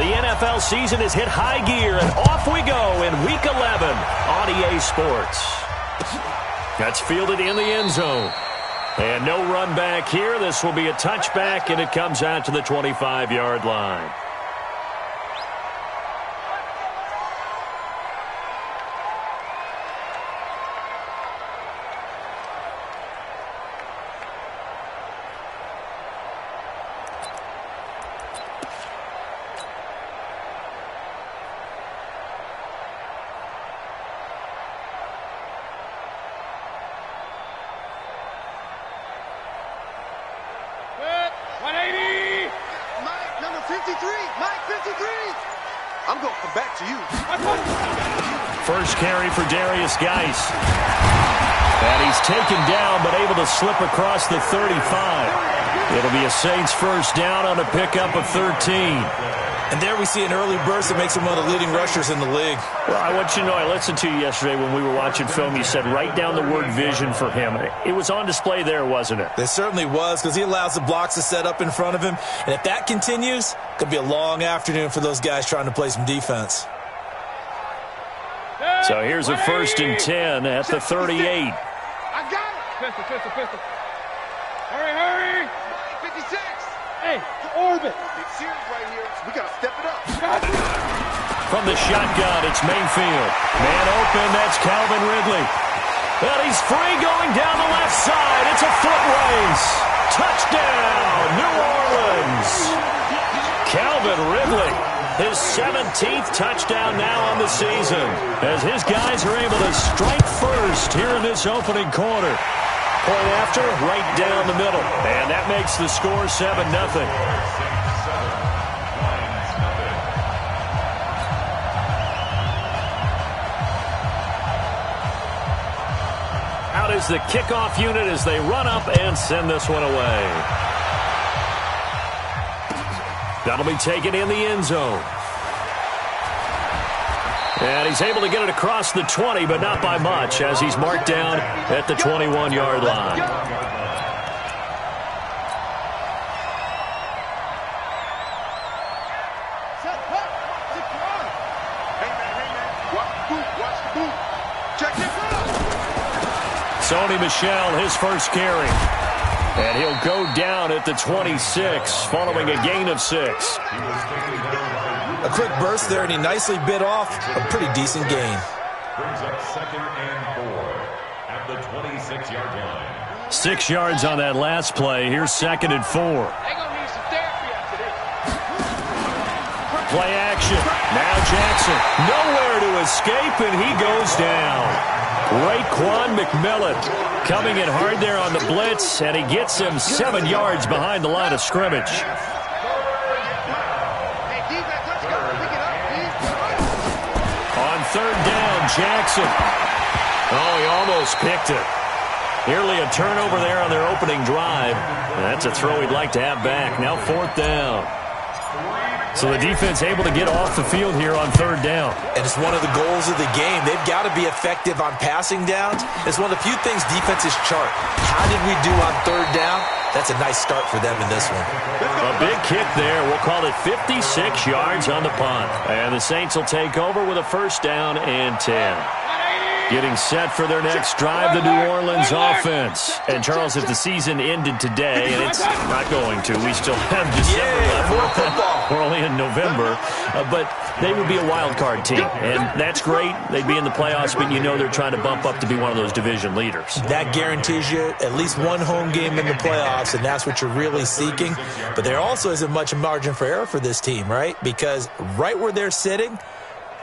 The NFL season has hit high gear, and off we go in Week 11 on EA Sports. That's fielded in the end zone. And no run back here. This will be a touchback, and it comes out to the 25-yard line. First carry for Darius Geis. And he's taken down, but able to slip across the 35. It'll be a Saints first down on a pickup of 13. And there we see an early burst that makes him one of the leading rushers in the league. Well, I want you to know, I listened to you yesterday when we were watching film. You said write down the word vision for him. It was on display there, wasn't it? It certainly was, because he allows the blocks to set up in front of him. And if that continues, it could be a long afternoon for those guys trying to play some defense. So here's a 1st and 10 at the 38. I got it. Pistol. Hurry. 56. Hey, to orbit. It's serious right here. We got to step it up. From the shotgun, it's Mayfield. Man open, that's Calvin Ridley. And he's free going down the left side. It's a foot race. Touchdown, New Orleans. Calvin Ridley. His 17th touchdown now on the season, as his guys are able to strike first here in this opening quarter. Point after, right down the middle. And that makes the score 7-0. Out is the kickoff unit as they run up and send this one away. That'll be taken in the end zone. And he's able to get it across the 20, but not by much, as he's marked down at the 21-yard line. Sony Michel, his first carry. And he'll go down at the 26, following a gain of 6. A quick burst there, and he nicely bit off a pretty decent gain. Brings up 2nd and 4 at the 26-yard line. 6 yards on that last play. Here's 2nd and 4. They're going to need some therapy after this. Play action. Now Jackson. Nowhere to escape, and he goes down. Raekwon McMillan coming in hard there on the blitz, and he gets him 7 yards behind the line of scrimmage. On 3rd down, Jackson. Oh, he almost picked it. Nearly a turnover there on their opening drive. That's a throw he'd like to have back. Now 4th down. So the defense able to get off the field here on 3rd down. And it's one of the goals of the game. They've got to be effective on passing downs. It's one of the few things defenses chart. How did we do on 3rd down? That's a nice start for them in this one. A big kick there. We'll call it 56 yards on the punt. And the Saints will take over with a 1st down and 10. Getting set for their next drive, the New Orleans offense. And, Charles, if the season ended today, and it's not going to, we still have December left. We're only in November. But they would be a wild card team. And that's great. They'd be in the playoffs, but you know they're trying to bump up to be one of those division leaders. That guarantees you at least one home game in the playoffs, and that's what you're really seeking. But there also isn't much margin for error for this team, right? Because right where they're sitting,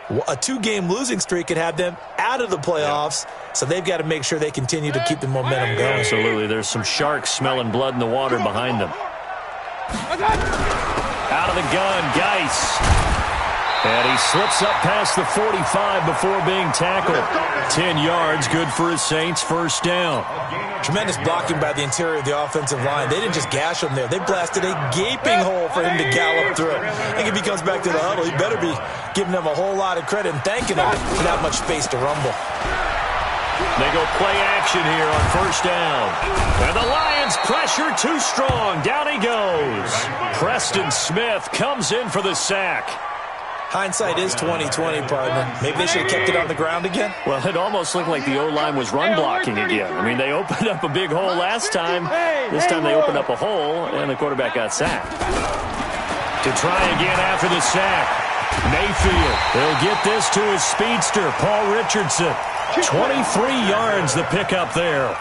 a 2-game losing streak could have them out of the playoffs, so they've got to make sure they continue to keep the momentum going. Absolutely. There's some sharks smelling blood in the water behind them. Out of the gun, Geis. And he slips up past the 45 before being tackled. 10 yards, good for his Saints' 1st down. Tremendous blocking by the interior of the offensive line. They didn't just gash him there. They blasted a gaping hole for him to gallop through. I think if he comes back to the huddle, he better be giving them a whole lot of credit and thanking them for that much space to rumble. They go play action here on 1st down. And the Lions pressure too strong. Down he goes. Preston Smith comes in for the sack. Hindsight is 20/20, partner. Maybe they should have kept it on the ground again. Well, it almost looked like the O-line was run blocking again. I mean, they opened up a big hole last time. This time they opened up a hole, and the quarterback got sacked. To try again after the sack, Mayfield. He'll get this to his speedster, Paul Richardson. 23 yards the pickup there.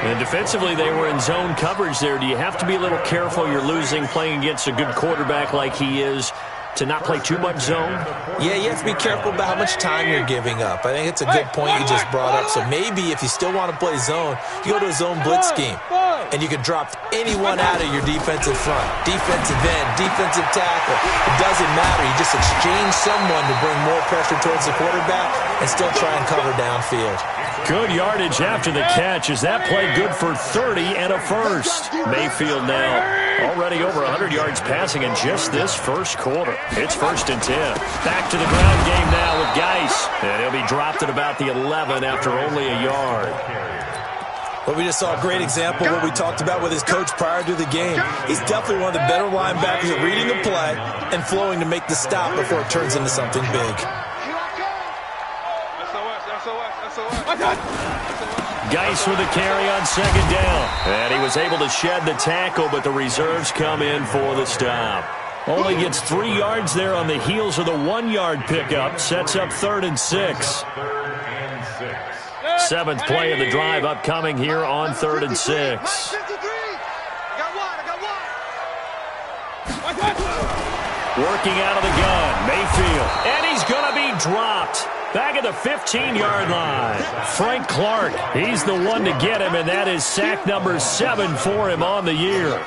And defensively, they were in zone coverage there. Do you have to be a little careful? You're losing playing against a good quarterback like he is, to not play too much zone? Yeah, you have to be careful about how much time you're giving up. I think it's a good point you just brought up. So maybe if you still want to play zone, you go to a zone blitz scheme, and you can drop anyone out of your defensive front. Defensive end, defensive tackle. It doesn't matter. You just exchange someone to bring more pressure towards the quarterback and still try and cover downfield. Good yardage after the catch as that play good for 30 and a first. Mayfield now already over 100 yards passing in just this first quarter. It's 1st and 10. Back to the ground game now with Geis. And he'll be dropped at about the 11 after only a yard. Well, we just saw a great example of what we talked about with his coach prior to the game. He's definitely one of the better linebackers at reading the play and flowing to make the stop before it turns into something big. Geis with a carry on 2nd down. And he was able to shed the tackle, but the reserves come in for the stop. Only gets 3 yards there on the heels of the 1-yard pickup. Sets up 3rd and 6. 7th play of the drive upcoming here on 3rd and 6. Working out of the gun, Mayfield. And he's going to be dropped. Back at the 15-yard line. Frank Clark, he's the one to get him, and that is sack number 7 for him on the year.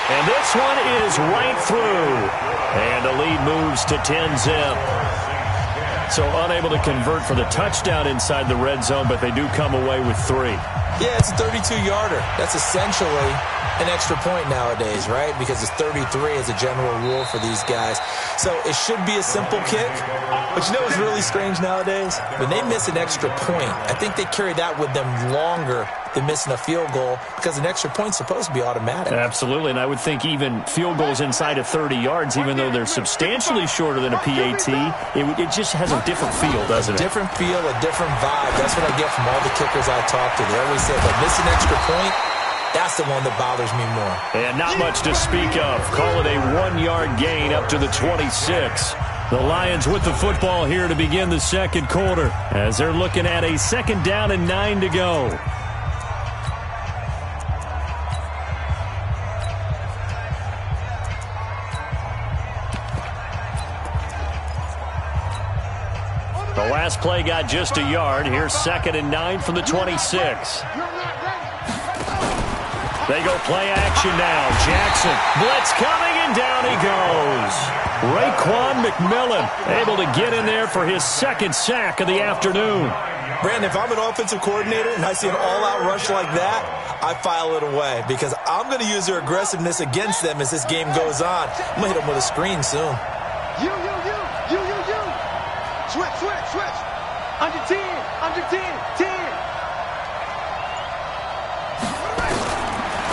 And this one is right through. And the lead moves to 10-zip. So unable to convert for the touchdown inside the red zone, but they do come away with 3. Yeah, it's a 32-yarder. That's essentially an extra point nowadays, right? Because it's 33 as a general rule for these guys. So it should be a simple kick. But you know what's really strange nowadays? When they miss an extra point, I think they carry that with them longer than missing a field goal because an extra point's supposed to be automatic. Absolutely, and I would think even field goals inside of 30 yards, even though they're substantially shorter than a PAT, it just has a different feel, doesn't it? A different feel, a different vibe. That's what I get from all the kickers I talk to. They always say, if I miss an extra point, that's the one that bothers me more. And not much to speak of. Call it a 1-yard gain up to the 26. The Lions with the football here to begin the second quarter as they're looking at a 2nd down and 9 to go. The last play got just a yard. Here's 2nd and 9 from the 26. They go play action now. Jackson, blitz coming, and down he goes. Raekwon McMillan able to get in there for his 2nd sack of the afternoon. Brandon, if I'm an offensive coordinator and I see an all-out rush like that, I file it away because I'm going to use their aggressiveness against them as this game goes on. I'm going to hit them with a screen soon. You. Switch. Under 10, 10.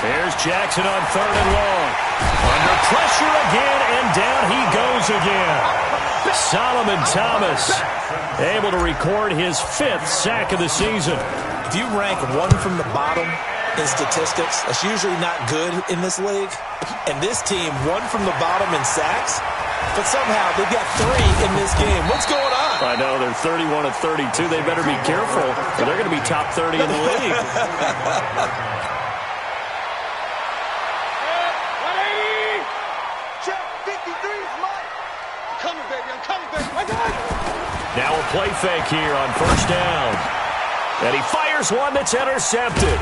Here's Jackson on 3rd and long. Under pressure again, and down he goes again. Solomon Thomas able to record his 5th sack of the season. If you rank one from the bottom in statistics, that's usually not good in this league. And this team, one from the bottom in sacks, but somehow they've got 3 in this game. What's going on? I know, they're 31 of 32. They better be careful, or they're going to be top 30 in the league. Now a play fake here on 1st down. And he fires one that's intercepted.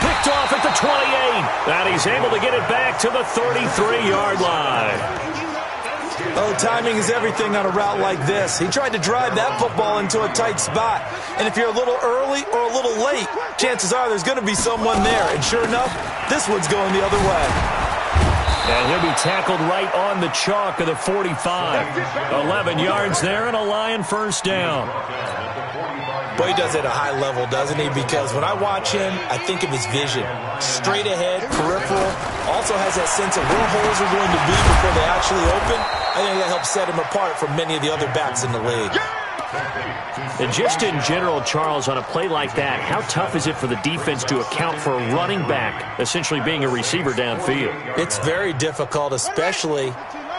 Picked off at the 28. And he's able to get it back to the 33-yard line. Oh, timing is everything on a route like this. He tried to drive that football into a tight spot. And if you're a little early or a little late, chances are there's going to be someone there. And sure enough, this one's going the other way. And he'll be tackled right on the chalk of the 45. 11 yards there and a Lion 1st down. Boy, he does it at a high level, doesn't he? Because when I watch him, I think of his vision. Straight ahead, peripheral, also has that sense of where holes are going to be before they actually open. I think that helps set him apart from many of the other backs in the league. And just in general, Charles, on a play like that, how tough is it for the defense to account for a running back essentially being a receiver downfield? It's very difficult, especially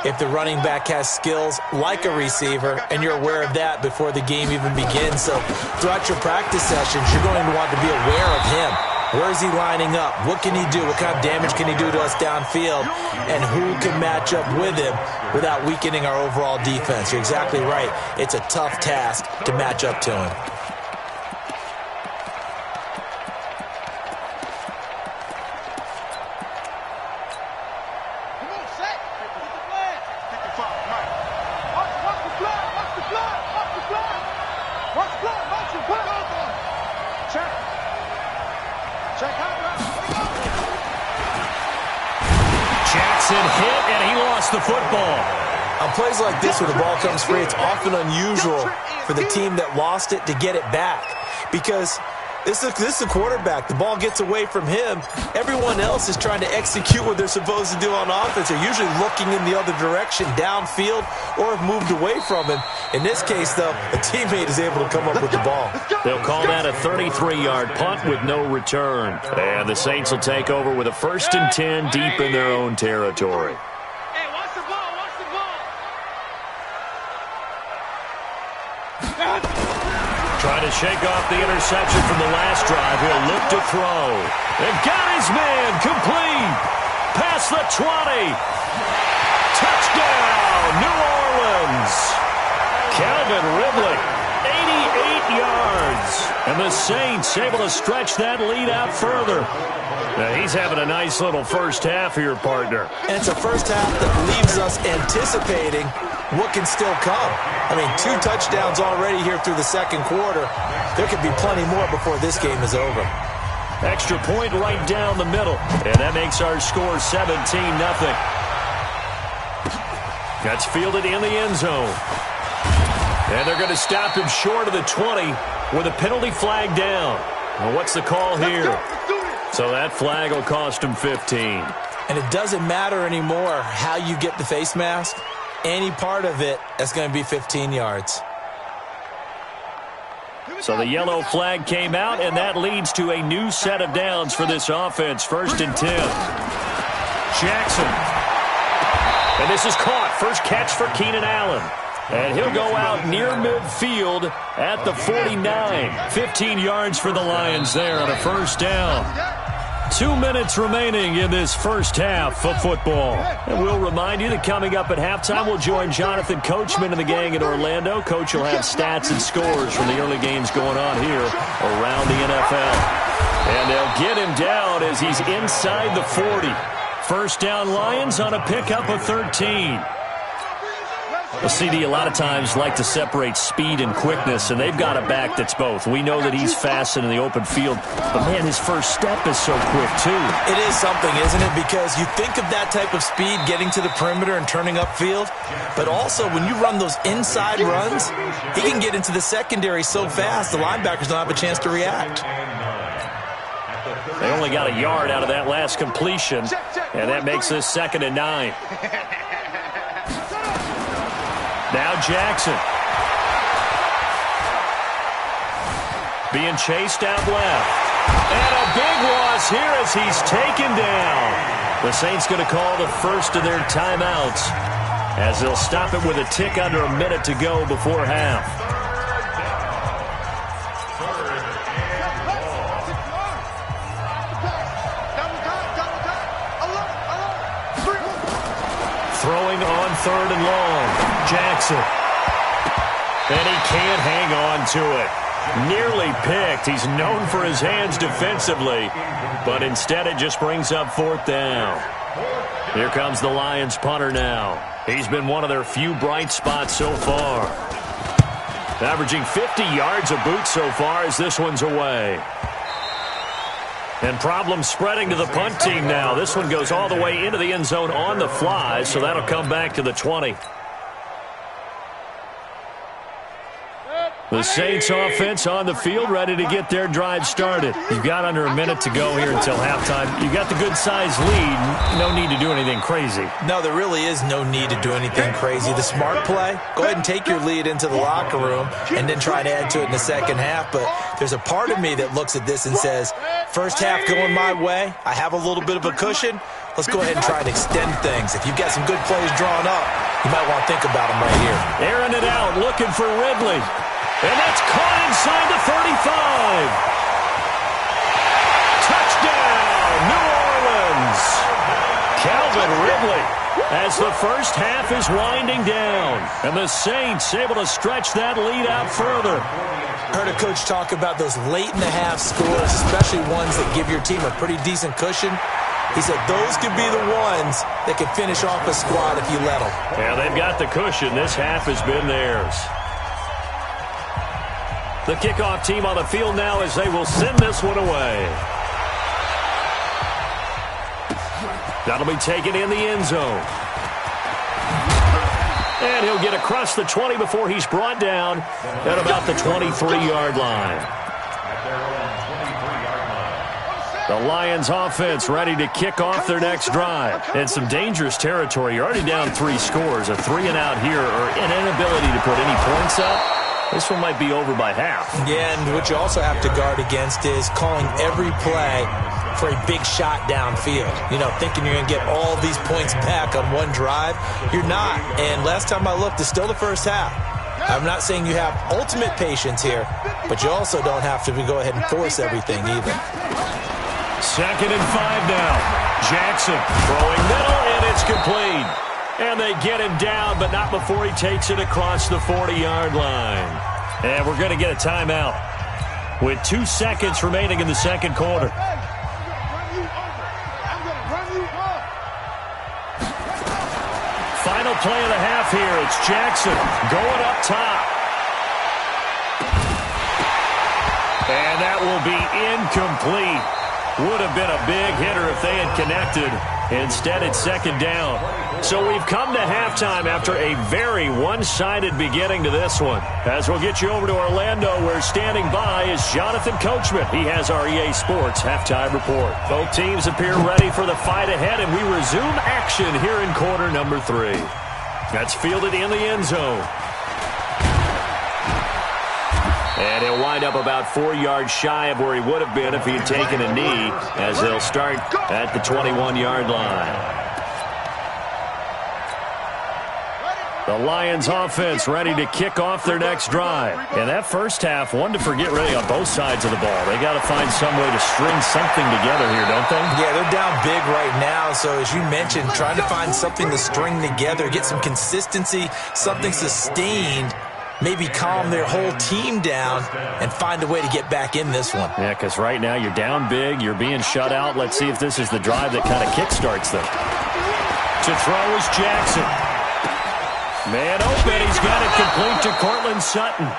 if the running back has skills like a receiver, and you're aware of that before the game even begins. So throughout your practice sessions, you're going to want to be aware of him. Where is he lining up? What can he do? What kind of damage can he do to us downfield? And who can match up with him without weakening our overall defense? You're exactly right. It's a tough task to match up to him. Jackson hit, and he lost the football. On plays like this where the ball comes free, it's often unusual for the team that lost it to get it back. Because this is a quarterback. The ball gets away from him. Everyone else is trying to execute what they're supposed to do on offense. They're usually looking in the other direction, downfield, or have moved away from him. In this case, though, a teammate is able to come up with the ball. They'll call that a 33-yard punt with no return. And the Saints will take over with a 1st and 10 deep in their own territory. Hey, watch the ball, watch the ball. Trying to shake off the interception from the last drive. He'll look to throw. And got his man complete. Past the 20. Touchdown, New Orleans. Calvin Ridley, 88 yards. And the Saints able to stretch that lead out further. Now, he's having a nice little first half here, partner. And it's a first half that leaves us anticipating what can still come. I mean, 2 touchdowns already here through the second quarter. There could be plenty more before this game is over. Extra point right down the middle. And that makes our score 17-0. That's fielded in the end zone. And they're going to stop him short of the 20 with a penalty flag down. Well, what's the call here? So that flag will cost him 15. And it doesn't matter anymore how you get the face mask. Any part of it, that's going to be 15 yards. So the yellow flag came out, and that leads to a new set of downs for this offense. 1st and 10. Jackson. And this is caught. First catch for Keenan Allen. And he'll go out near midfield at the 49. 15 yards for the Lions there on a first down. 2 minutes remaining in this first half of football. And we'll remind you that coming up at halftime, we'll join Jonathan Coachman and the gang in Orlando. Coach will have stats and scores from the early games going on here around the NFL. And they'll get him down as he's inside the 40. First down Lions on a pickup of 13. The CD a lot of times like to separate speed and quickness, and they've got a back that's both. We know that he's fast in the open field, but, man, his first step is so quick, too. It is something, isn't it? Because you think of that type of speed getting to the perimeter and turning upfield, but also when you run those inside runs, he can get into the secondary so fast the linebackers don't have a chance to react. They only got a yard out of that last completion, and that makes this 2nd and 9. Now Jackson. Being chased out left. And a big loss here as he's taken down. The Saints going to call the first of their timeouts as they'll stop it with a tick under a minute to go before half. Throwing on 3rd and long. Jackson. And he can't hang on to it. Nearly picked. He's known for his hands defensively, but instead it just brings up 4th down. Here comes the Lions punter now. He's been one of their few bright spots so far. Averaging 50 yards a boot so far as this one's away. And problems spreading to the punt team now. This one goes all the way into the end zone on the fly, so that'll come back to the 20. The Saints offense on the field, ready to get their drive started. You've got under a minute to go here until halftime. You've got the good-sized lead. No need to do anything crazy. No, there really is no need to do anything crazy. The smart play, go ahead and take your lead into the locker room and then try to add to it in the second half. But there's a part of me that looks at this and says, first half going my way, I have a little bit of a cushion. Let's go ahead and try and extend things. If you've got some good plays drawn up, you might want to think about them right here. Airing it out, looking for Ridley. And that's caught inside the 35. Touchdown, New Orleans. Calvin Ridley as the first half is winding down. And the Saints able to stretch that lead out further. Heard a coach talk about those late-in-the-half scores, especially ones that give your team a pretty decent cushion. He said those could be the ones that could finish off a squad if you let them. Yeah, they've got the cushion. This half has been theirs. The kickoff team on the field now as they will send this one away. That'll be taken in the end zone. And he'll get across the 20 before he's brought down at about the 23-yard line. The Lions offense ready to kick off their next drive. In some dangerous territory. You're already down 3 scores. A 3-and-out here or an inability to put any points up. This one might be over by half. Yeah, and what you also have to guard against is calling every play for a big shot downfield. You know, thinking you're going to get all these points back on one drive. You're not. And last time I looked, it's still the first half. I'm not saying you have ultimate patience here, but you also don't have to go ahead and force everything either. 2nd and 5 now. Jackson throwing middle, and it's complete. And they get him down, but not before he takes it across the 40-yard line. And we're going to get a timeout with 2 seconds remaining in the second quarter. Final play of the half here. It's Jackson going up top. And that will be incomplete. Would have been a big hitter if they had connected. Instead, it's 2nd down. So we've come to halftime after a very one-sided beginning to this one. As we'll get you over to Orlando, where standing by is Jonathan Coachman. He has our EA Sports halftime report. Both teams appear ready for the fight ahead, and we resume action here in quarter number 3. That's fielded in the end zone. And he'll wind up about 4 yards shy of where he would have been if he had taken a knee, as they'll start at the 21-yard line. The Lions offense ready to kick off their next drive. And that first half, one to forget really on both sides of the ball. They got to find some way to string something together here, don't they? Yeah, they're down big right now. So as you mentioned, trying to find something to string together, get some consistency, something sustained, maybe calm their whole team down and find a way to get back in this one. Yeah, because right now you're down big, you're being shut out. Let's see if this is the drive that kind of kickstarts them. To throw is Jackson. Man open, he's got it complete to Cortland Sutton.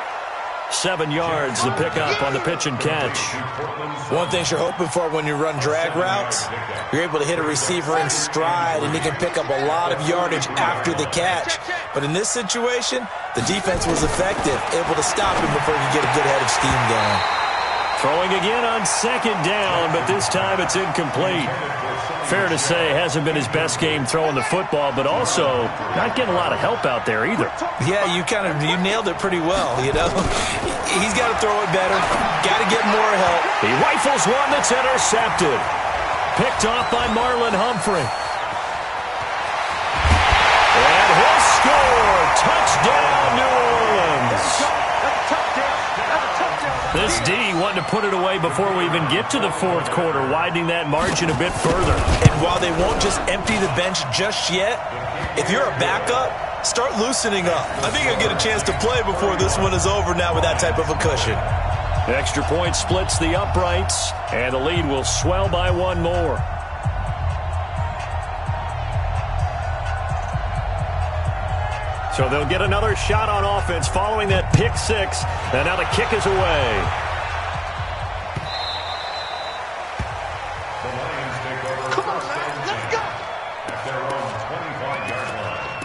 7 yards to pick up on the pitch and catch. One thing you're hoping for when you run drag routes, you're able to hit a receiver in stride and he can pick up a lot of yardage after the catch. But in this situation, the defense was effective, able to stop him before he could get a good head of steam going. Throwing again on 2nd down, but this time it's incomplete. Fair to say, hasn't been his best game throwing the football, but also not getting a lot of help out there either. Yeah, you nailed it pretty well, you know. He's got to throw it better, got to get more help. He rifles one that's intercepted. Picked off by Marlon Humphrey. And he'll score. Touchdown, New Orleans. This D wanting to put it away before we even get to the fourth quarter, widening that margin a bit further. And while they won't just empty the bench just yet, if you're a backup, start loosening up. I think you'll get a chance to play before this one is over now with that type of a cushion. Extra point splits the uprights, and the lead will swell by 1 more. So they'll get another shot on offense following that pick 6. And now the kick is away. The Lions take over. Come on, let's go. At their own 25-yard line.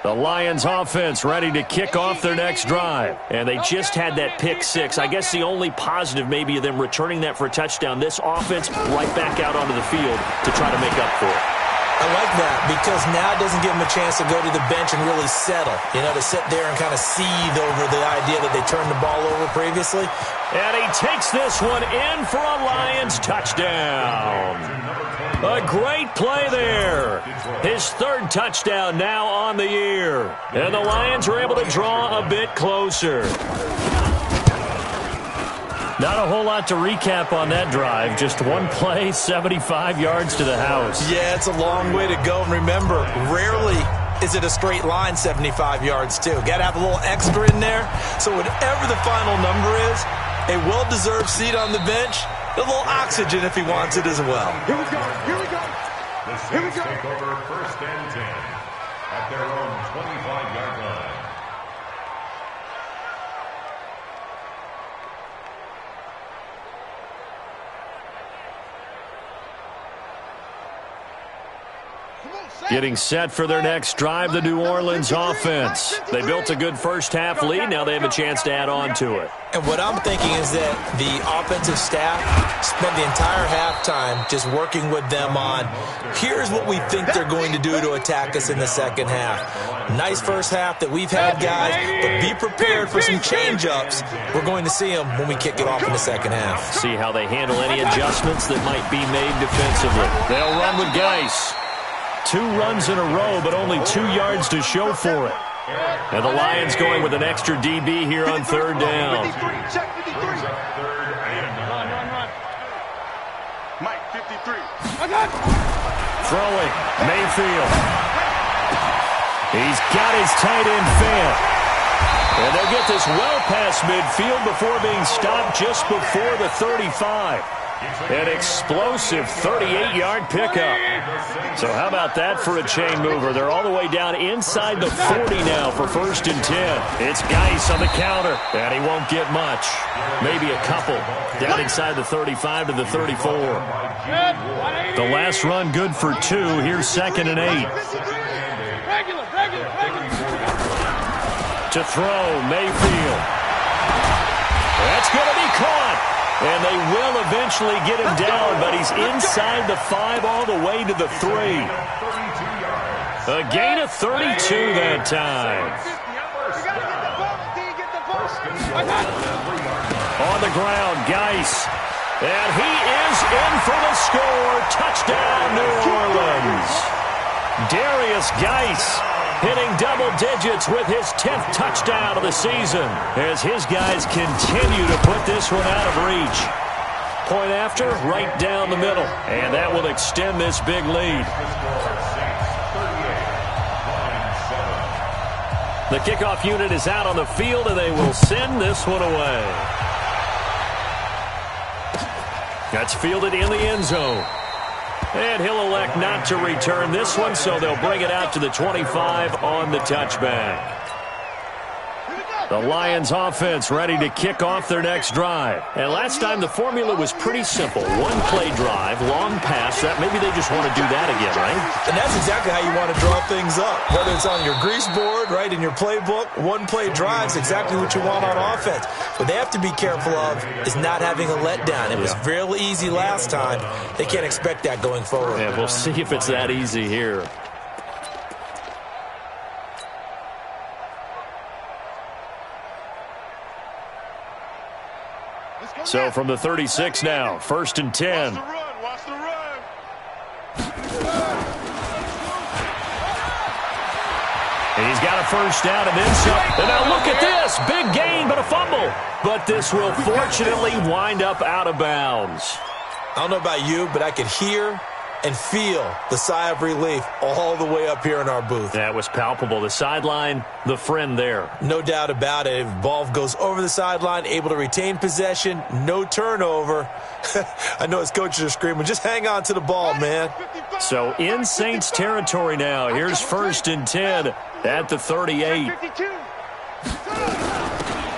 The Lions offense ready to kick off their next drive. And they just had that pick six. I guess the only positive maybe of them returning that for a touchdown. This offense right back out onto the field to try to make up for it. I like that because now it doesn't give them a chance to go to the bench and really settle. You know, to sit there and kind of seethe over the idea that they turned the ball over previously. And he takes this one in for a Lions touchdown. A great play there. His third touchdown now on the year. And the Lions are able to draw a bit closer. Not a whole lot to recap on that drive. Just one play, 75 yards to the house. Yeah, it's a long way to go. And remember, rarely is it a straight line 75 yards, too. Got to have a little extra in there. So whatever the final number is, a well-deserved seat on the bench, a little oxygen if he wants it as well. Here we go. Here we go. The Saints take over 1st and 10 at their own 25-yard line. Getting set for their next drive, the New Orleans offense. They built a good first-half lead. Now they have a chance to add on to it. And what I'm thinking is that the offensive staff spent the entire halftime just working with them on, here's what we think they're going to do to attack us in the second half. Nice first half that we've had, guys, but be prepared for some change-ups. We're going to see them when we kick it off in the second half. See how they handle any adjustments that might be made defensively. They'll run with Geis. 2 runs in a row, but only 2 yards to show for it. And the Lions going with an extra DB here on 3rd down. Check 53. Run. Mike, 53. Throwing, Mayfield. He's got his tight end fan. And they'll get this well past midfield before being stopped just before the 35. An explosive 38-yard pickup. So how about that for a chain mover? They're all the way down inside the 40 now for 1st and 10. It's Geis on the counter, and he won't get much. Maybe a couple. Down inside the 35 to the 34. The last run good for 2. Here's 2nd and 8. To throw, Mayfield. That's going to be caught. And they will eventually get him down, but he's inside the 5 all the way to the 3. A gain of 32 that time. On the ground, Geis. And he is in for the score. Touchdown, New Orleans. Darius Geis hitting double digits with his 10th touchdown of the season as his guys continue to put this one out of reach. Point after, right down the middle, and that will extend this big lead. The kickoff unit is out on the field, and they will send this one away. That's fielded in the end zone. And he'll elect not to return this one, so they'll bring it out to the 25 on the touchback. The Lions offense ready to kick off their next drive. And last time the formula was pretty simple. One play drive, long pass. That maybe they just want to do that again, right? And that's exactly how you want to draw things up. Whether it's on your grease board, right, in your playbook, one play drive is exactly what you want on offense. What they have to be careful of is not having a letdown. It was real easy last time. They can't expect that going forward. Yeah, we'll see if it's that easy here. So from the 36 now, 1st and 10. Watch the run. He's got a first down and then some. And now look at this. Big gain, but a fumble. But this will fortunately wind up out of bounds. I don't know about you, but I could hear and feel the sigh of relief all the way up here in our booth. That was palpable. The sideline, the friend there. No doubt about it. If ball goes over the sideline, able to retain possession, no turnover. I know his coaches are screaming, just hang on to the ball, man. So in Saints territory now. Here's 1st and 10 at the 38.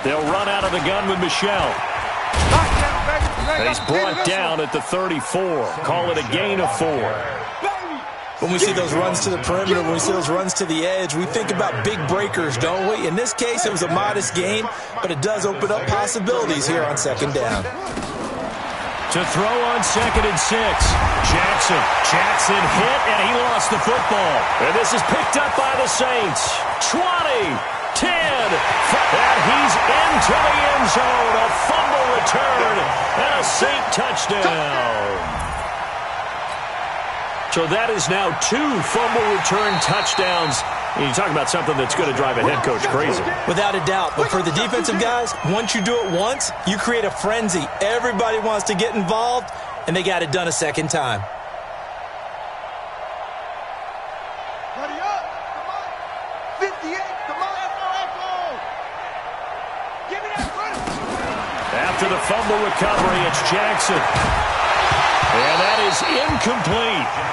They'll run out of the gun with Michelle. He's brought down at the 34. Call it a gain of 4. When we see those runs to the perimeter, when we see those runs to the edge, we think about big breakers, don't we? In this case, it was a modest game, but it does open up possibilities here on second down. To throw on 2nd and 6. Jackson hit, and he lost the football. And this is picked up by the Saints. 20, 10, and he's into the end zone. A fumble return and a Saint touchdown. So that is now 2 fumble return touchdowns. And you talk about something that's going to drive a head coach crazy. Without a doubt. But for the defensive guys, once you do it once, you create a frenzy. Everybody wants to get involved, and they got it done a second time. Hurry up. Come on. 58. Come on. Give me that run. After the fumble recovery, it's Jackson. And that is incomplete.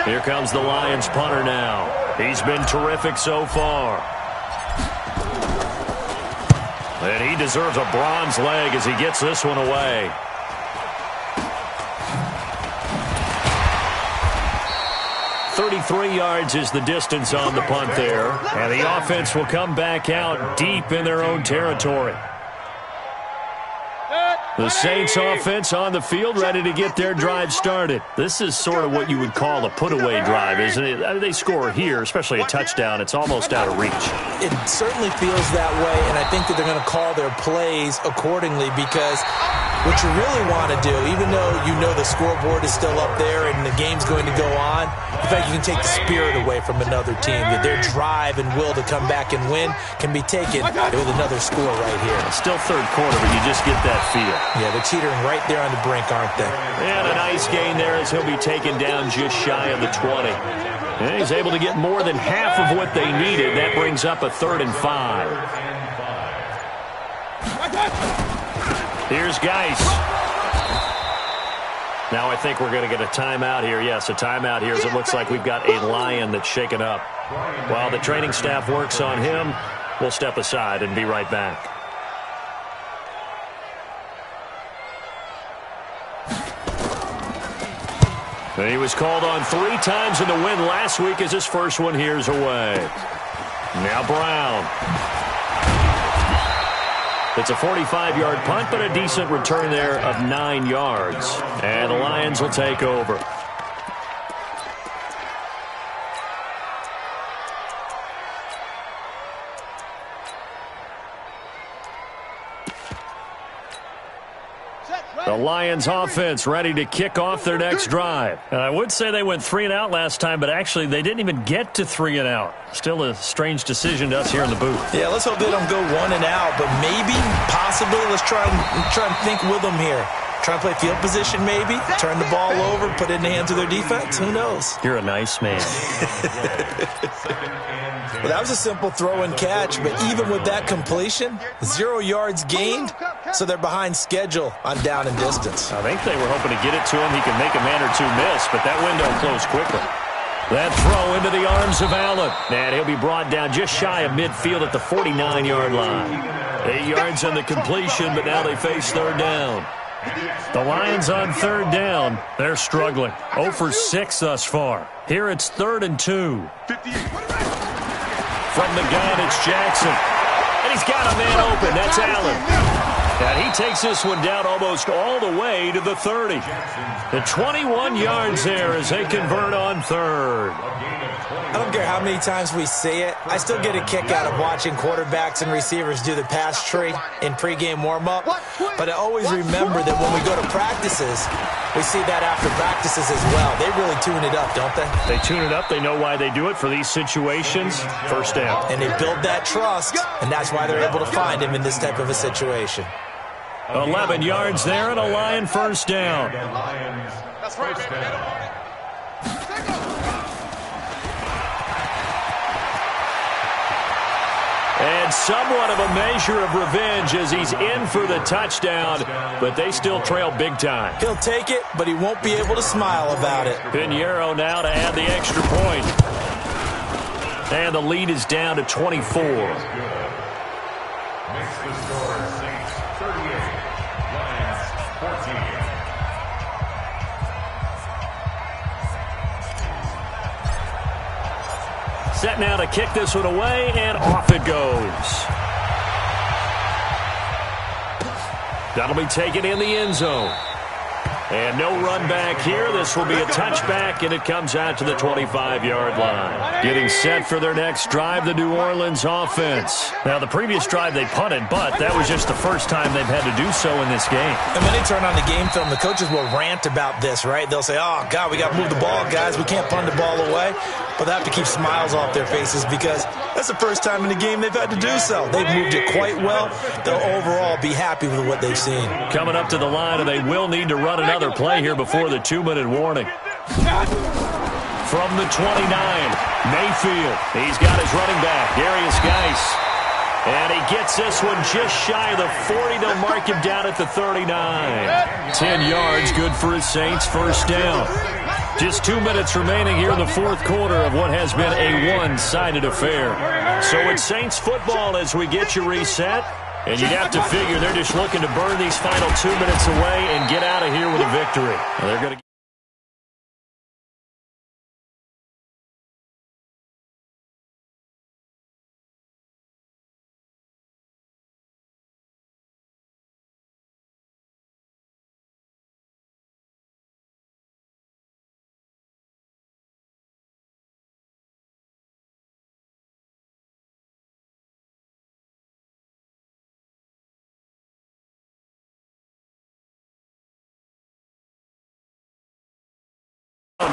Here comes the Lions punter now. He's been terrific so far. And he deserves a bronze leg as he gets this one away. .33 yards is the distance on the punt there. And the offense will come back out deep in their own territory. The Saints offense on the field ready to get their drive started. This is sort of what you would call a put-away drive, isn't it? I mean, they score here, especially a touchdown. It's almost out of reach. It certainly feels that way, and I think that they're going to call their plays accordingly because what you really want to do, even though you know the scoreboard is still up there and the game's going to go on, in fact, you can take the spirit away from another team. That their drive and will to come back and win can be taken with another score right here. It's still third quarter, but you just get that feel. Yeah, they're teetering right there on the brink, aren't they? And a nice gain there as he'll be taken down just shy of the 20. And he's able to get more than half of what they needed. That brings up a 3rd and 5. Here's Geis. Now I think we're going to get a timeout here. Yes, a timeout here as it looks like we've got a Lion that's shaken up. While the training staff works on him, we'll step aside and be right back. And he was called on 3 times in the win last week as his first one here's away. Now Brown. It's a 45-yard punt, but a decent return there of 9 yards. And the Lions will take over. The Lions offense ready to kick off their next drive. And I would say they went 3 and out last time, but actually they didn't even get to 3 and out. Still a strange decision to us here in the booth. Yeah, let's hope they don't go 1 and out, but maybe, possibly, let's try and think with them here. Try and play field position maybe, turn the ball over, put it in the hands of their defense. Who knows? You're a nice man. Well, that was a simple throw and catch, but even with that completion, 0 yards gained, so they're behind schedule on down and distance. I think they were hoping to get it to him. He can make a man or two miss, but that window closed quickly. That throw into the arms of Allen. And he'll be brought down just shy of midfield at the 49-yard line. 8 yards on the completion, but now they face 3rd down. The Lions on 3rd down. They're struggling. 0 for 6 thus far. Here it's 3rd and 2. From the gun, it's Jackson. And he's got a man open. That's Allen. And he takes this one down almost all the way to the 30. The 21 yards there as they convert on 3rd. I don't care how many times we say it. I still get a kick out of watching quarterbacks and receivers do the pass tree in pregame warm-up. But I always remember that when we go to practices, we see that after practices as well. They really tune it up, don't they? They tune it up. They know why they do it for these situations. 1st down. And they build that trust, and that's why they're able to find him in this type of a situation. 11 yards there and a Lion 1st down. That's right. And somewhat of a measure of revenge as he's in for the touchdown, but they still trail big time. He'll take it, but he won't be able to smile about it. Pinheiro now to add the extra point. And the lead is down to 24. Makes the score Saints 38, Lions 14. Set now to kick this one away, and off it goes. That'll be taken in the end zone. And no run back here. This will be a touchback, and it comes out to the 25-yard line. Getting set for their next drive, the New Orleans offense. Now, the previous drive they punted, but that was just the first time they've had to do so in this game. And when they turn on the game film, the coaches will rant about this, right? They'll say, oh, God, we got to move the ball, guys. We can't punt the ball away. But they have to keep smiles off their faces because that's the first time in the game they've had to do so. They've moved it quite well. They'll overall be happy with what they've seen. Coming up to the line, and they will need to run another play here before the 2-minute warning. From the 29, Mayfield. He's got his running back, Darius Geis. And he gets this one just shy of the 40. They'll mark him down at the 39. 10 yards, good for his Saints, first down. Just 2 minutes remaining here in the fourth quarter of what has been a one-sided affair. So it's Saints football as we get you reset. And you'd have to figure they're just looking to burn these final 2 minutes away and get out of here with a victory. They're going to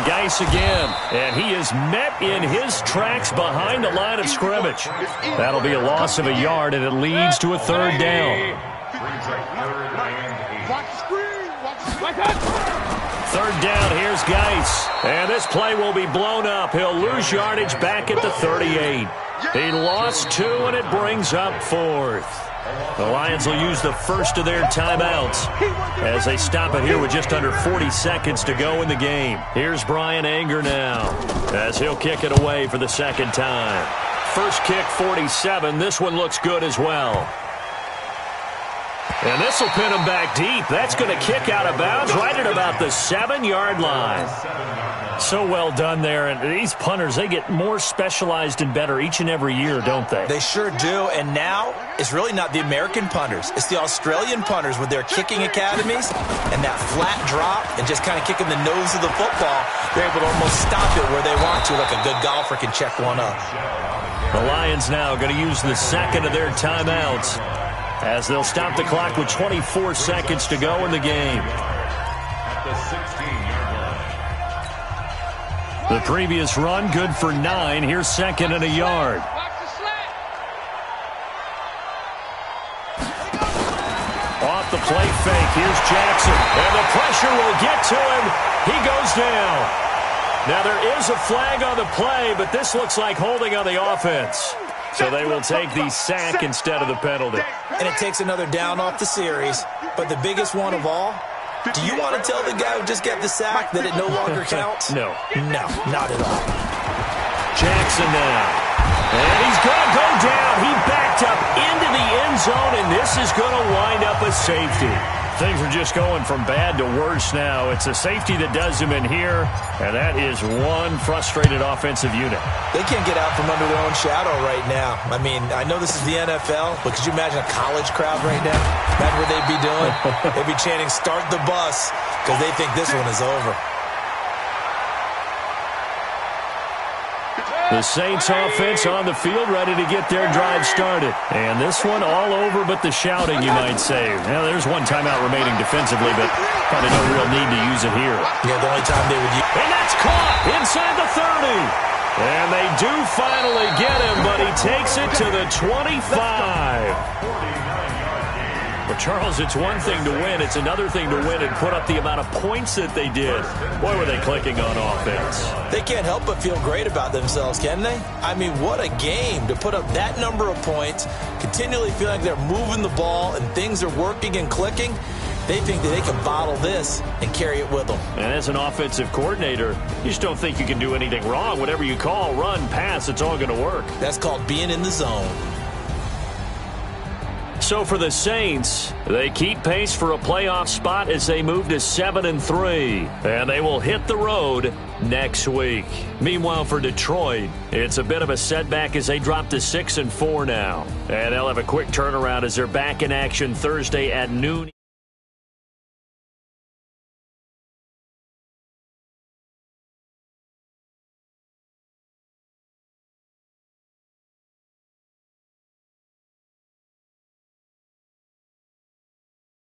Geis again, and he is met in his tracks behind the line of scrimmage. That'll be a loss of a yard, and it leads to a third down. Third down, here's Geis, and this play will be blown up. He'll lose yardage back at the 38. He lost 2, and it brings up fourth. The Lions will use the first of their timeouts as they stop it here with just under 40 seconds to go in the game. Here's Brian Anger now as he'll kick it away for the second time. First kick, 47. This one looks good as well. And this will pin him back deep. That's going to kick out of bounds right at about the 7-yard line. So well done there. And these punters, they get more specialized and better each and every year, don't they? They sure do. And now it's really not the American punters. It's the Australian punters with their kicking academies and that flat drop and just kind of kicking the nose of the football. They're able to almost stop it where they want to, like a good golfer can check one up. The Lions now going to use the second of their timeouts as they'll stop the clock with 24 seconds to go in the game. At the 16-yard line. The previous run, good for 9. Here's second and a yard. Off the play fake, here's Jackson. And the pressure will get to him. He goes down. Now there is a flag on the play, but this looks like holding on the offense. So they will take the sack instead of the penalty. And it takes another down off the series. But the biggest one of all, do you want to tell the guy who just got the sack that it no longer counts? No. No, not at all. Jackson now. And he's going to go down. He backed up into the end zone, and this is going to wind up a safety. Things are just going from bad to worse now. It's a safety that does him in here, and that is one frustrated offensive unit. They can't get out from under their own shadow right now. I mean, I know this is the NFL, but could you imagine a college crowd right now? Imagine what they'd be doing. They'd be chanting, "Start the bus," because they think this one is over. The Saints offense on the field, ready to get their drive started. And this one all over but the shouting, you might say. Now, there's one timeout remaining defensively, but probably no real need to use it here. Yeah, the only time they would use... And that's caught inside the 30. And they do finally get him, but he takes it to the 25. Well, Charles, it's one thing to win. It's another thing to win and put up the amount of points that they did. Boy, were they clicking on offense. They can't help but feel great about themselves, can they? I mean, what a game to put up that number of points, continually feel like they're moving the ball and things are working and clicking. They think that they can bottle this and carry it with them. And as an offensive coordinator, you just don't think you can do anything wrong. Whatever you call, run, pass, it's all going to work. That's called being in the zone. So So for the Saints, they keep pace for a playoff spot as they move to 7-3. And they will hit the road next week. Meanwhile, for Detroit, it's a bit of a setback as they drop to 6-4 now. And they'll have a quick turnaround as they're back in action Thursday at noon.